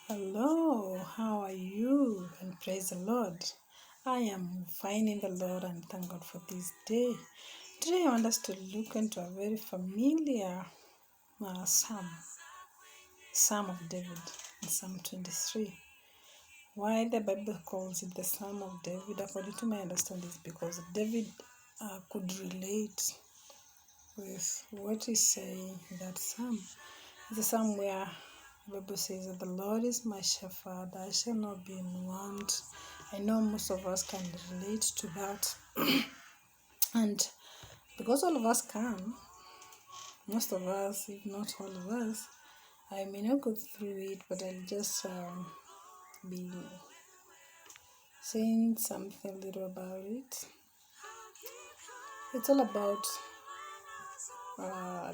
Hello, how are you? And praise the Lord. I am fine in the Lord and thank God for this day. Today I want us to look into a very familiar Psalm of David, Psalm 23. Why the Bible calls it the Psalm of David, according to my understanding, is because David could relate with what is saying in that psalm. It's a psalm where the Bible says that the Lord is my shepherd, I shall not be in want. I know most of us can relate to that. And because all of us can, most of us, if not all of us, I may not go through it, but I'll just be saying something little about it. It's all about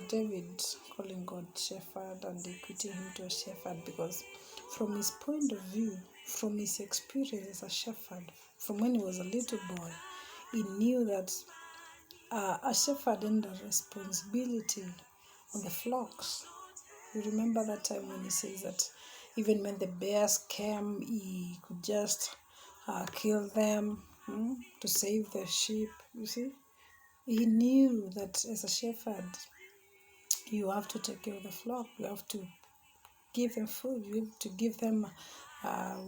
David calling God shepherd and equating him to a shepherd, because from his point of view, from his experience as a shepherd, from when he was a little boy, he knew that a shepherd had a responsibility on the flocks. You remember that time when he says that even when the bears came, he could just kill them to save the sheep. You see, he knew that as a shepherd, you have to take care of the flock. You have to give them food. You have to give them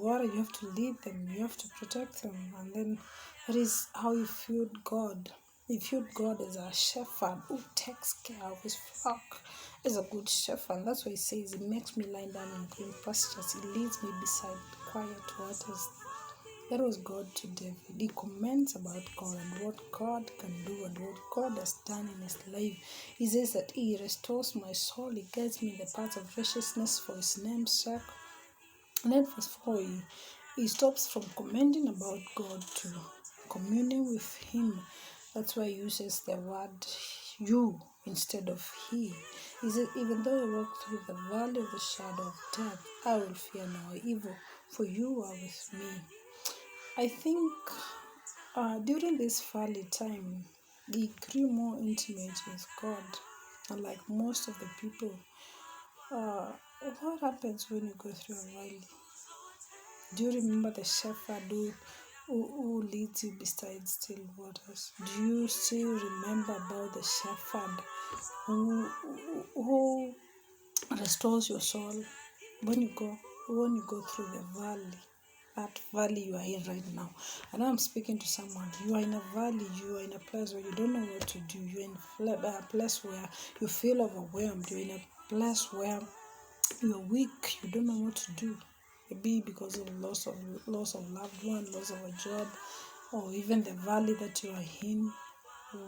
water. You have to lead them. You have to protect them. And then that is how he viewed God. He viewed God as a shepherd who takes care of his flock, as a good shepherd. And that's why he says, he makes me lie down in green pastures. He leads me beside quiet waters. That was God to David. He comments about God and what God can do and what God has done in his life. He says that he restores my soul. He guides me in the path of righteousness for his name's sake. And then verse 4, he stops from commenting about God to communing with him. That's why he uses the word you instead of he. He says, even though I walk through the valley of the shadow of death, I will fear no evil, for you are with me. I think during this valley time, he grew more intimate with God. Unlike most of the people, what happens when you go through a valley? Do you remember the shepherd who leads you beside still waters? Do you still remember about the shepherd who restores your soul when you go through the valley? That valley you are in right now. I know I'm speaking to someone. You are in a valley. You are in a place where you don't know what to do. You're in a place where you feel overwhelmed. You're in a place where you're weak. You don't know what to do. Maybe because of loss of loved one, loss of a job, or even the valley that you are in.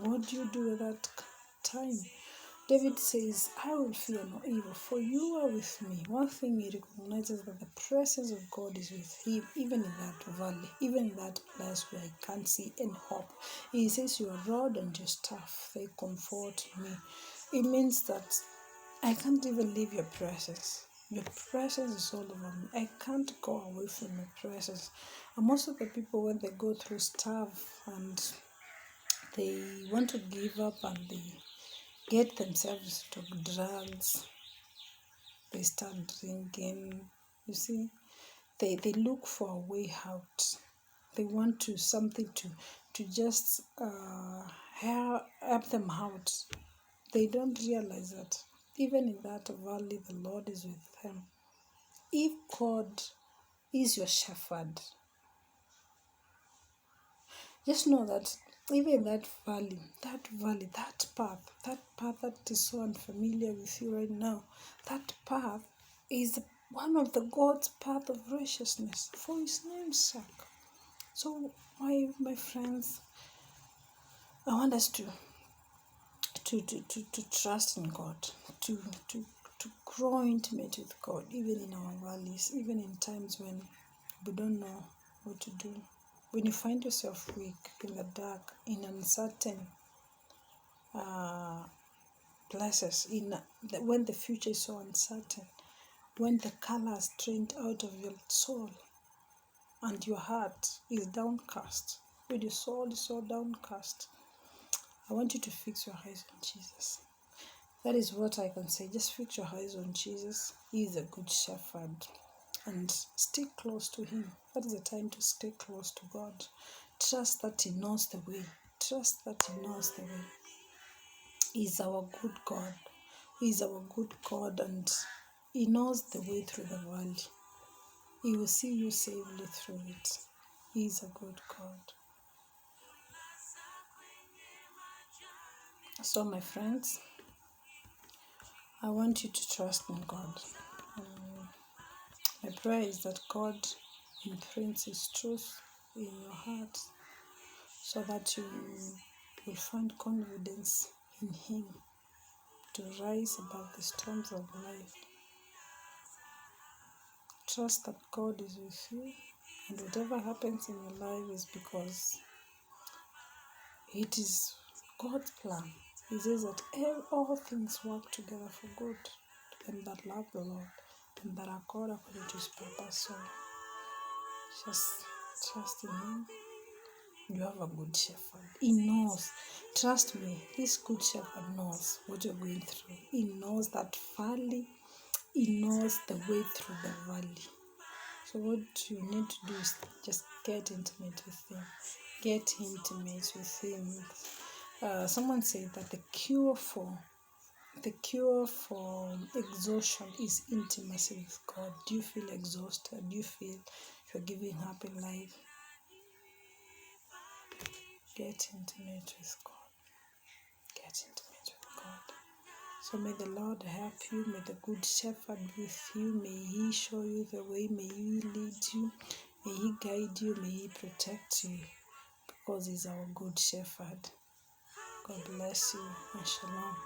What do you do at that time? David says, I will fear no evil, for you are with me. One thing he recognizes that the presence of God is with him, even in that valley, even in that place where I can't see any hope. He says, your rod and your staff, they comfort me. It means that I can't even leave your presence. Your presence is all over me. I can't go away from your presence. And most of the people, when they go through stuff and they want to give up and they get themselves to drugs, they start drinking, you see, they look for a way out. They want to something to just help them out. They don't realize that even in that valley, the Lord is with them. If God is your shepherd, just know that even in that valley, that path that is so unfamiliar with you right now, that path is one of the God's path of righteousness for his name's sake. So my friends, I want us to trust in God, to grow intimate with God, even in our valleys, even in times when we don't know what to do. When you find yourself weak, in the dark, in uncertain places, when the future is so uncertain, when the color has drained out of your soul and your heart is downcast, when your soul is so downcast, I want you to fix your eyes on Jesus. That is what I can say. Just fix your eyes on Jesus. He is a good shepherd. and stick close to Him. That is the time to stay close to God. Trust that He knows the way. Trust that He knows the way. He is our good God. He is our good God, and He knows the way through the valley. He will see you safely through it. He is a good God. So, my friends, I want you to trust in God. My prayer is that God imprints His truth in your heart so that you will find confidence in Him to rise above the storms of life. Trust that God is with you, and whatever happens in your life is because it is God's plan. He says that all things work together for good to them that love the Lord and that are called according to His purpose. So just trust in Him. You have a good shepherd. He knows. Trust me, this good shepherd knows what you're going through. He knows that valley. He knows the way through the valley. So what you need to do is just get intimate with Him. Get intimate with Him. Someone said that the cure for exhaustion is intimacy with God. Do you feel exhausted? Do you feel you're giving up in life? Get intimate with God. Get intimate with God. So may the Lord help you. May the good shepherd be with you. May He show you the way. May He lead you. May He guide you. May He protect you, because He's our good shepherd. God bless you and shalom.